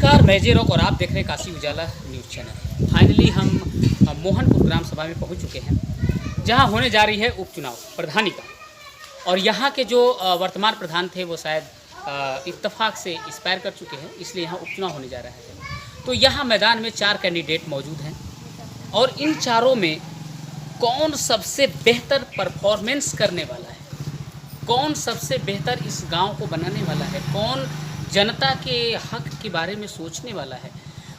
नमस्कार, मैं जय रॉक और आप देख रहे हैं काशी उजाला न्यूज़ चैनल। फाइनली हम मोहनपुर ग्राम सभा में पहुंच चुके हैं, जहां होने जा रही है उपचुनाव प्रधानी का। और यहां के जो वर्तमान प्रधान थे वो शायद इत्तेफाक से एक्सपायर कर चुके हैं, इसलिए यहां उपचुनाव होने जा रहा है। तो यहां मैदान में 4 कैंडिडेट मौजूद हैं और इन चारों में कौन सबसे बेहतर परफॉर्मेंस करने वाला है, कौन सबसे बेहतर इस गाँव को बनाने वाला है, कौन जनता के हक के बारे में सोचने वाला है,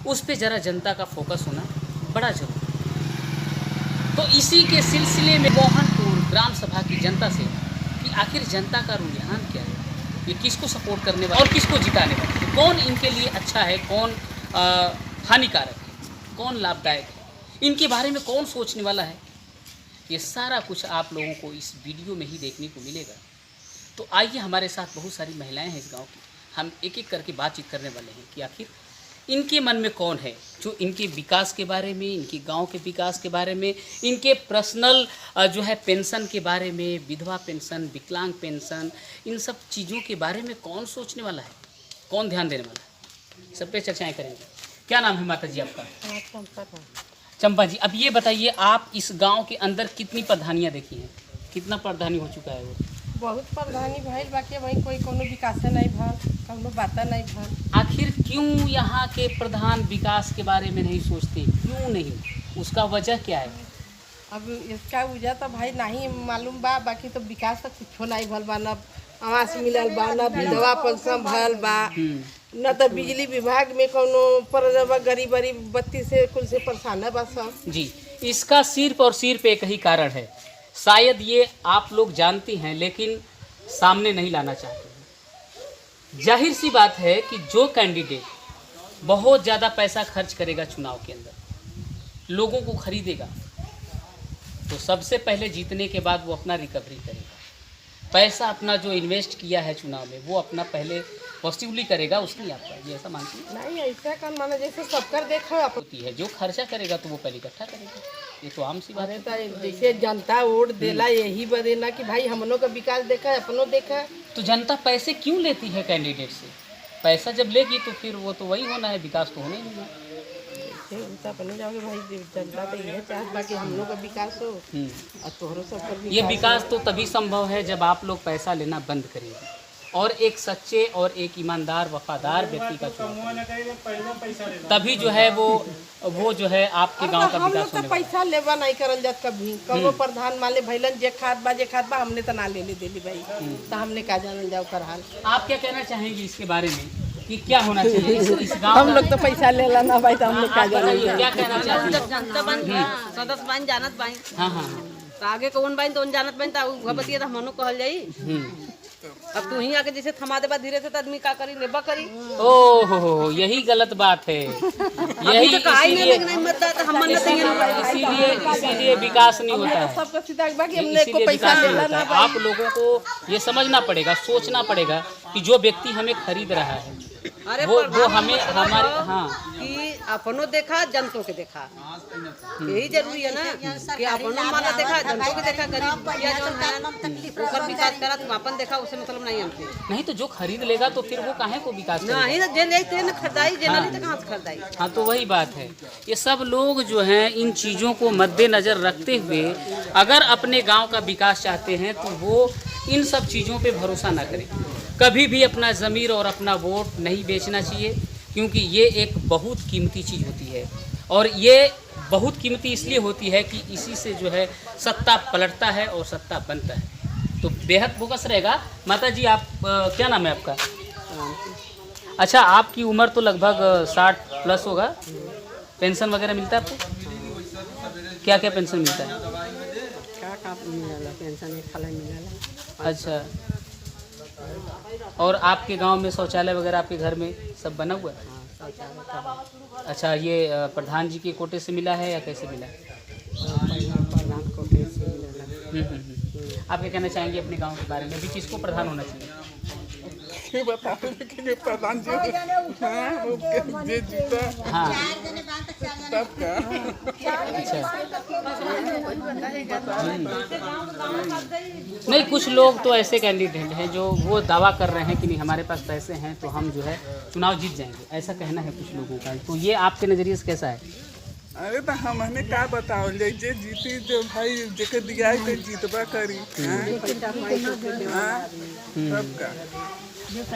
उस पे ज़रा जनता का फोकस होना बड़ा ज़रूरी है। तो इसी के सिलसिले में मोहनपुर ग्राम सभा की जनता से कि आखिर जनता का रुझान क्या है, ये किसको सपोर्ट करने वाला और किसको जिताने वाला है, कौन इनके लिए अच्छा है, कौन हानिकारक है, कौन लाभदायक है, इनके बारे में कौन सोचने वाला है, ये सारा कुछ आप लोगों को इस वीडियो में ही देखने को मिलेगा। तो आइए, हमारे साथ बहुत सारी महिलाएं हैं इस गांव की, हम एक एक करके बातचीत करने वाले हैं कि आखिर इनके मन में कौन है जो इनके विकास के बारे में, इनके गांव के विकास के बारे में, इनके पर्सनल जो है पेंशन के बारे में, विधवा पेंशन, विकलांग पेंशन, इन सब चीज़ों के बारे में कौन सोचने वाला है, कौन ध्यान देने वाला है, सब पे चर्चाएँ करेंगे। क्या नाम है माता जी आपका? चंपा जी, अब ये बताइए, आप इस गांव के अंदर कितनी प्रधानियां देखी हैं, कितना प्रधानी हो चुका है वो? बहुत प्रधानी भइल, बाकी वही कोई कोनो विकास नहीं भल, कोनो बात नहीं भल। आखिर क्यों यहाँ के प्रधान विकास के बारे में नहीं सोचते, क्यों नहीं, उसका वजह क्या है? अब इसका वजह तो भाई नहीं मालूम बा, बाकी तो विकास तो कुछ नहीं भल बा, न आवास मिलल बा, न विधवा पेंशन भल बा, न तो बिजली विभाग में कोनो पर गरीब गरीब बत्ती से कुल से परेशान बा सब जी। इसका सिर्फ और सिर्फ एक ही कारण है, शायद ये आप लोग जानती हैं लेकिन सामने नहीं लाना चाहते हैं। जाहिर सी बात है कि जो कैंडिडेट बहुत ज़्यादा पैसा खर्च करेगा चुनाव के अंदर, लोगों को खरीदेगा, तो सबसे पहले जीतने के बाद वो अपना रिकवरी करेगा। पैसा अपना जो इन्वेस्ट किया है चुनाव में वो अपना पहले पॉजिटिवली करेगा, उसकी आपका ये ऐसा मानती है? नहीं, ऐसा कर माना जैसे सबकर देखा होती है, जो खर्चा करेगा तो वो पहले इकट्ठा करेगा, ये तो आम सी बात है। तो जैसे जनता वोट देला यही बदे ना कि भाई हमनों का विकास देखा है, अपनों देखा है। तो जनता पैसे क्यों लेती है कैंडिडेट से? पैसा जब लेगी तो फिर वो तो वही होना है, विकास तो होने ही नहीं है। अपने जाओगे भाई, जनता तो ये चाहत बा कि हम लोग का विकास हो और तोहरो सब। ये विकास तो तभी संभव है जब आप लोग पैसा लेना बंद करेंगे और एक सच्चे और एक ईमानदार वफादार व्यक्ति का चुनाव करेंगे, तभी जो है वो जो है आपके गांव का विकास होने वाला है। पैसा लेवा नहीं करल जात कभी, कबो प्रधान माले भैलन जे खाद बा हमने तो ना ले देली भाई, तो हमने का जानल जाओ कर हाल। आप क्या कहना चाहेंगे इसके बारे में कि क्या होना चाहिए इस गांव? हम लोग तो पैसा लेला ना भाई, तो हम लोग का जानल जाओ। क्या कहना चाहते हैं? जनता बन सदस्य बन जानत बाई, हाँ हाँ, तो आगे कौन बाइन तो जानत बाइन, तो बतिया तो हमनो कहल जाई। अब तू ही आके जैसे थमा दे बा धीरे से, तो आदमी का करी, नेबा करी। ओहो, यही गलत बात है, यही इसीलिए विकास नहीं होता है। सबको सीधा बाकी हमने को पैसा लेला ना भाई। आप लोगों को ये समझना पड़ेगा, सोचना पड़ेगा कि जो व्यक्ति हमें खरीद रहा है अरे वो हमें हमारे कि अपनो देखा, जनतों के देखा, यही जरूरी है ना कि अपनो माना देखा, जनतों के देखा, गरीब या जो है ऊपर विकास करा, तुम अपन देखा, उससे मतलब नहीं हमसे। नहीं तो जो खरीद लेगा तो फिर वो काहे को विकास करेगा? नहीं जे लेते न खरीदाई, जे नहीं तो कहाँ से खरीदाई। हाँ, तो वही बात है। ये सब लोग जो हैं इन चीज़ों को मद्देनज़र रखते हुए अगर अपने गांव का विकास चाहते हैं तो वो इन सब चीज़ों पे भरोसा ना करें। कभी भी अपना ज़मीर और अपना वोट नहीं बेचना चाहिए, क्योंकि ये एक बहुत कीमती चीज़ होती है और ये बहुत कीमती इसलिए होती है कि इसी से जो है सत्ता पलटता है और सत्ता बनता है। तो बेहद फोकस रहेगा। माता जी, आप क्या नाम है आपका? अच्छा, आपकी उम्र तो लगभग 60 प्लस होगा। पेंशन वगैरह मिलता है आपको? क्या क्या पेंशन मिलता है? अच्छा, और आपके गांव में शौचालय वगैरह आपके घर में सब बना हुआ है? अच्छा, ये प्रधान जी के कोटे से मिला है या कैसे मिला है? आप क्या कहना चाहेंगे अपने गांव के बारे में भी, किसको प्रधान होना चाहिए? प्रधान जी हाँ तब का। नहीं, कुछ लोग तो ऐसे कैंडिडेट हैं जो वो दावा कर रहे हैं कि नहीं हमारे पास पैसे हैं तो हम जो है चुनाव जीत जाएंगे, ऐसा कहना है कुछ लोगों का। तो ये आपके नज़रिए से कैसा है? अरे तो हमने का बताओ ले जे जीती जो भाई जेके दिया है तो जीतबा करी। हाँ? तब का।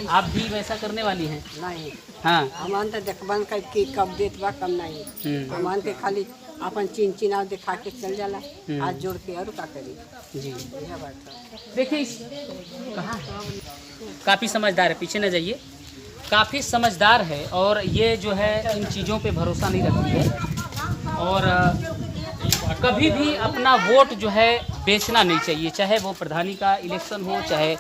आप भी वैसा करने वाली हैं? नहीं हाँ। हमान तो देखबन कर कि कब देत बा कब नहीं। हमान के खाली अपन चिन्ह दिखा के चल जाला, हाथ जोड़ के और का करी। जी यह बात है। देखिए कहाँ है, काफ़ी समझदार है, पीछे न जाइए, काफ़ी समझदार है और ये जो है इन चीज़ों पे भरोसा नहीं रखती है और कभी भी अपना वोट जो है बेचना नहीं चाहिए, चाहे वो प्रधानी का इलेक्शन हो, चाहे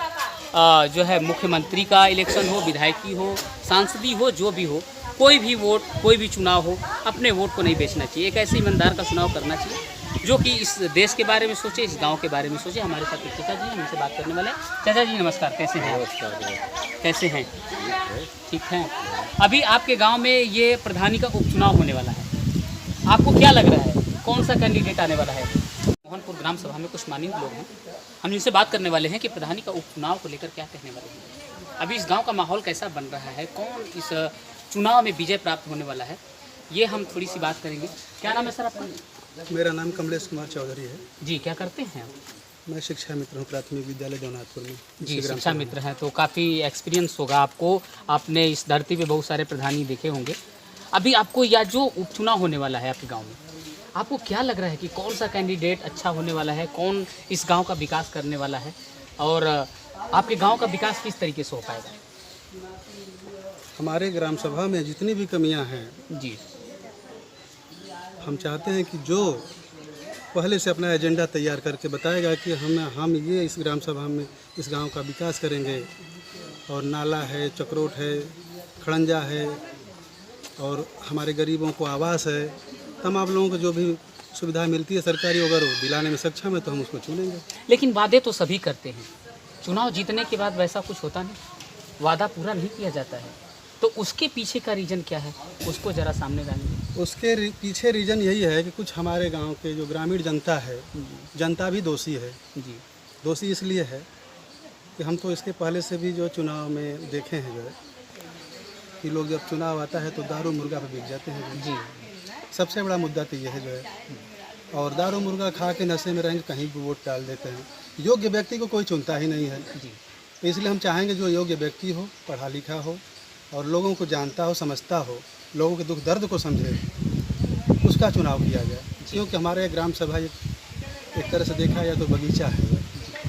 जो है मुख्यमंत्री का इलेक्शन हो, विधायकी हो, सांसदी हो, जो भी हो, कोई भी वोट, कोई भी चुनाव हो, अपने वोट को नहीं बेचना चाहिए। एक ऐसे ईमानदार का चुनाव करना चाहिए जो कि इस देश के बारे में सोचे, इस गांव के बारे में सोचे। हमारे साथ एक चाचा जी हैं, हमसे बात करने वाले हैं। चाचा जी नमस्कार, कैसे हैं? कैसे हैं? ठीक हैं। अभी आपके गांव में ये प्रधानी का उपचुनाव होने वाला है, आपको क्या लग रहा है कौन सा कैंडिडेट आने वाला है? मोहनपुर ग्राम सभा में कुछ मानित लोग हैं, हम इनसे बात करने वाले हैं कि प्रधानी का उपचुनाव को लेकर क्या कहने वाले हैं। अभी इस गांव का माहौल कैसा बन रहा है, कौन इस चुनाव में विजय प्राप्त होने वाला है, ये हम थोड़ी सी बात करेंगे। क्या नाम है सर आपका? मेरा नाम कमलेश कुमार चौधरी है। जी, क्या करते हैं? मैं शिक्षा मित्र हूँ प्राथमिक विद्यालय जौनाथपुर में। जी, शिक्षा मित्र हैं तो काफ़ी एक्सपीरियंस होगा आपको, आपने इस धरती पे बहुत सारे प्रधानी देखे होंगे। अभी आपको या जो उपचुनाव होने वाला है आपके गांव में, आपको क्या लग रहा है कि कौन सा कैंडिडेट अच्छा होने वाला है, कौन इस गांव का विकास करने वाला है और आपके गांव का विकास किस तरीके से हो पाएगा? हमारे ग्राम सभा में जितनी भी कमियां हैं जी, हम चाहते हैं कि जो पहले से अपना एजेंडा तैयार करके बताएगा कि हम ये इस ग्राम सभा में इस गांव का विकास करेंगे और नाला है, चक्रोट है, खड़ंजा है और हमारे गरीबों को आवास है, तमाम लोगों को जो भी सुविधा मिलती है सरकारी अगर वो दिलाने में सक्षम है तो हम उसको चुनेंगे। लेकिन वादे तो सभी करते हैं, चुनाव जीतने के बाद वैसा कुछ होता नहीं, वादा पूरा नहीं किया जाता है, तो उसके पीछे का रीज़न क्या है, उसको ज़रा सामने लाएंगे। उसके पीछे रीज़न यही है कि कुछ हमारे गांव के जो ग्रामीण जनता है, जनता भी दोषी है। जी, दोषी इसलिए है कि हम तो इसके पहले से भी जो चुनाव में देखे हैं जो है कि लोग जब चुनाव आता है तो दारू मुर्गा पर बिक जाते हैं। जी, सबसे बड़ा मुद्दा तो यह है जो है, और दारू मुर्गा खा के नशे में रहेंगे, कहीं भी वोट डाल देते हैं। योग्य व्यक्ति को कोई चुनता ही नहीं है। जी, तो इसलिए हम चाहेंगे जो योग्य व्यक्ति हो, पढ़ा लिखा हो और लोगों को जानता हो, समझता हो, लोगों के दुख दर्द को समझे, उसका चुनाव किया जाए। क्योंकि हमारे ग्राम सभा एक तरह से देखा जाए तो बगीचा है,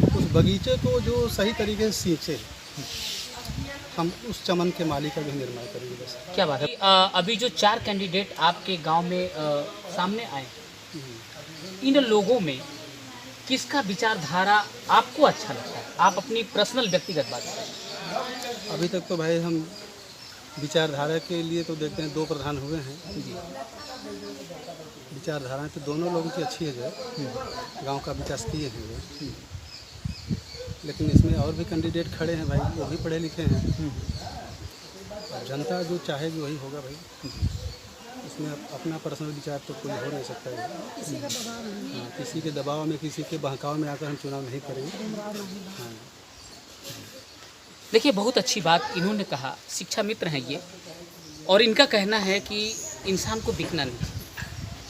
उस बगीचे को जो सही तरीके से सींचे, हम उस चमन के माली का भी निर्माण करेंगे। बस क्या बात है। अभी जो 4 कैंडिडेट आपके गांव में सामने आए, इन लोगों में किसका विचारधारा आपको अच्छा लगता है? आप अपनी पर्सनल व्यक्तिगत बात करें। अभी तक तो भाई हम विचारधारा के लिए तो देखते हैं 2 प्रधान हुए हैं। जी, विचारधाराएं तो दोनों लोगों की अच्छी है जो है, गांव का विकास किए हैं जो, लेकिन इसमें और भी कैंडिडेट खड़े हैं भाई, वो भी पढ़े लिखे हैं। और जनता जो चाहेगी वही होगा भाई, इसमें अपना पर्सनल विचार तो कोई हो नहीं सकता है। हाँ, किसी के दबाव में, किसी के बहकाव में आकर हम चुनाव नहीं करेंगे। हाँ, देखिए बहुत अच्छी बात इन्होंने कहा, शिक्षा मित्र हैं ये, और इनका कहना है कि इंसान को बिकना नहीं चाहिए।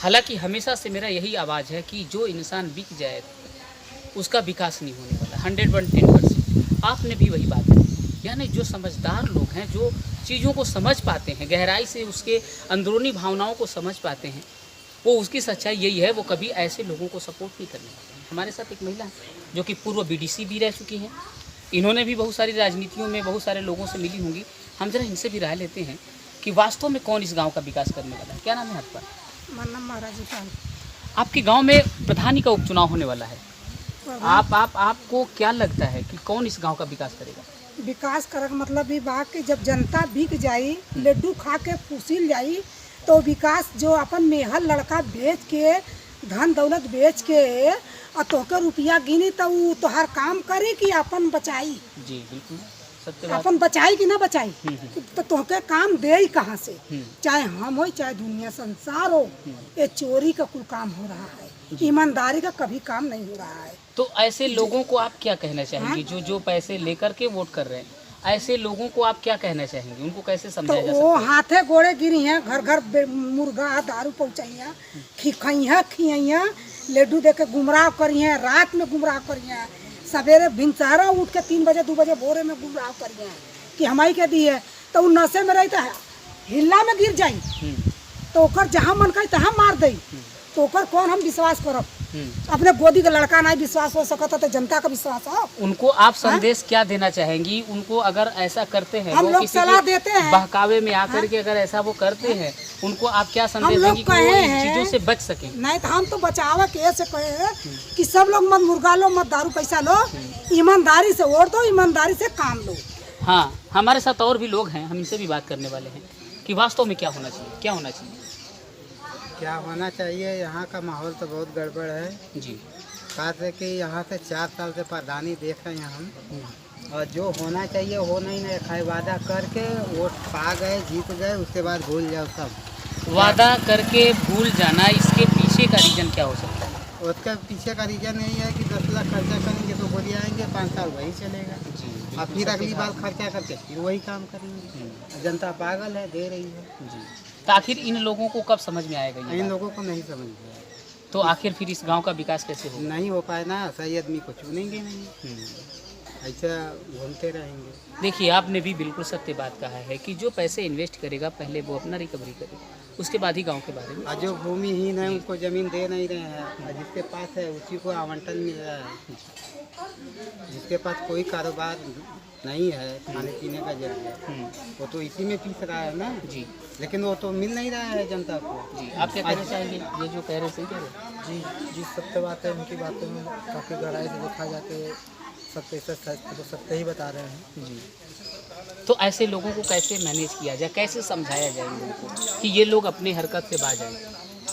हालांकि हमेशा से मेरा यही आवाज़ है कि जो इंसान बिक जाए उसका विकास नहीं होने वाला। 110%। आपने भी वही बात है, यानी जो समझदार लोग हैं, जो चीज़ों को समझ पाते हैं, गहराई से उसके अंदरूनी भावनाओं को समझ पाते हैं, वो उसकी सच्चाई यही है, वो कभी ऐसे लोगों को सपोर्ट नहीं करने वाले हैं। हमारे साथ एक महिला है जो कि पूर्व BDC भी रह चुकी हैं, इन्होंने भी बहुत सारी राजनीतियों में बहुत सारे लोगों से मिली होंगी। हम जरा इनसे भी राय लेते हैं कि वास्तव में कौन इस गांव का विकास करने वाला है। क्या नाम है आपका? महाराज पाल। आपके गांव में प्रधानी का उपचुनाव होने वाला है, आपको क्या लगता है कि कौन इस गांव का विकास करेगा? विकास करक मतलब ये बात कि जब जनता बिक जाई, लड्डू खा के फूसिल जाई, तो विकास जो अपन मेहर लड़का बेच के, धन दौलत बेच के और तोहके रुपया गिनी तो वो तोहार काम करे कि अपन बचाई। जी बिल्कुल। सत्य बात। अपन बचाई कि ना बचाई, तो तोहके काम दे ही कहाँ से, चाहे हम हो चाहे दुनिया संसार हो। ये चोरी का कुल काम हो रहा है, ईमानदारी का कभी काम नहीं हो रहा है। तो ऐसे लोगों को आप क्या कहना चाहेंगे जो पैसे लेकर के वोट कर रहे हैं? ऐसे लोगों को आप क्या कहना चाहेंगे, उनको कैसे तो समझाया जा वो सकता है? हाथे गोड़े गिरी हैं, घर घर मुर्गा दारू पहुँचाइया, खिया खियाइया, लड्डू दे के गुमराह करी हैं, रात में गुमराह करी हैं, सवेरे भिनसहरा उठ के 3 बजे 2 बजे भोरे में गुमराह करी हैं कि हमारी के दी है। तो वो नशे में रहता है, हिल्ला में गिर जाई तो ओकर जहाँ मन करी तहाँ मार दई, तो ओकर कौन हम विश्वास करब? अपने गोदी का लड़का नहीं विश्वास हो सकता तो जनता का विश्वास हो। उनको आप संदेश क्या देना चाहेंगी? उनको अगर ऐसा करते हैं, हम वो लोग किसी सलाह के देते हैं, बहकावे में आकर के अगर ऐसा वो करते हैं, उनको आप क्या हम संदेश लोग देंगी कि वो कहे इन हैं, चीजों से बच सकें? नहीं तो हम तो बचावा के ऐसे कहे हैं कि सब लोग मत मुर्गा लो, मत दारू पैसा लो, ईमानदारी से वोट दो, ईमानदारी से काम लो। हाँ, हमारे साथ और भी लोग हैं, हम इनसे भी बात करने वाले हैं कि वास्तव में क्या होना चाहिए, क्या होना चाहिए? क्या होना चाहिए? यहाँ का माहौल तो बहुत गड़बड़ है जी। खास है कि यहाँ से 4 साल से प्रधानी देख रहे हैं हम, और जो होना चाहिए हो नहीं खाए, वादा करके वोट पा गए, जीत गए, उसके बाद भूल जाओ सब। वादा करके भूल जाना, इसके पीछे का रीजन क्या हो सकता है? उसके पीछे का रीजन यही है कि 10 लाख खर्चा करेंगे तो बोली आएंगे, 5 साल वही चलेगा, और फिर अगली बार खर्चा करके फिर वही काम करेंगे। जनता पागल है, दे रही है जी। तो आखिर इन लोगों को कब समझ में आएगा ये इन बात? लोगों को नहीं समझ में आया। तो आखिर फिर इस गांव का विकास कैसे होगा? नहीं हो पाए ना, सही आदमी को चुनेंगे नहीं, ऐसा घूमते रहेंगे। देखिए, आपने भी बिल्कुल सत्य बात कहा है कि जो पैसे इन्वेस्ट करेगा पहले वो अपना रिकवरी करे, उसके बाद ही गांव के बारे में। और जो भूमिहीन है उनको जमीन दे नहीं रहे हैं, और जिसके पास है उसी को आवंटन मिल रहा है। जिसके पास कोई कारोबार नहीं है, खाने पीने का जरिए, वो तो इसी में पीस रहा है ना जी। लेकिन वो तो मिल नहीं रहा है जनता को। जी, आप क्या कहना चाहेंगे? ये जो कह रहे सही कह रहे? जी सत्य बात है, उनकी बातों में काफ़ी गहराई से देखा जाके सत्य ही बता रहे हैं। जी। तो ऐसे लोगों को कैसे मैनेज किया जाए, कैसे समझाया जाए लोगों को कि ये लोग अपनी हरकत से बाज आए,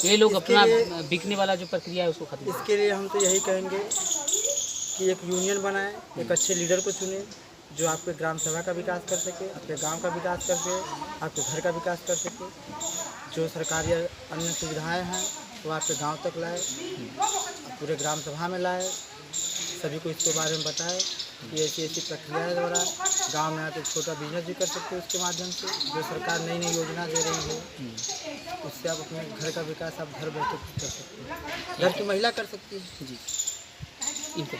ये लोग अपना बिकने वाला जो प्रक्रिया है उसको खत्म करें? इसके लिए हम तो यही कहेंगे कि एक यूनियन बनाएं, एक अच्छे लीडर को चुनें जो आपके ग्राम सभा का विकास कर सके, आपके गांव का विकास कर सके, आपके घर का विकास कर सके। जो सरकारी अन्य सुविधाएं हैं वो आपके गांव तक लाए, पूरे ग्राम सभा में लाए, सभी को इसके बारे में बताएं कि ऐसी ऐसी प्रक्रिया है द्वारा गांव में आकर छोटा बिजनेस भी कर सकते हो उसके माध्यम से। जो सरकार नई नई योजना दे रही है उससे आप अपने घर का विकास आप घर बैठे कर सकते हैं, घर की महिला कर सकती है। जी। इनको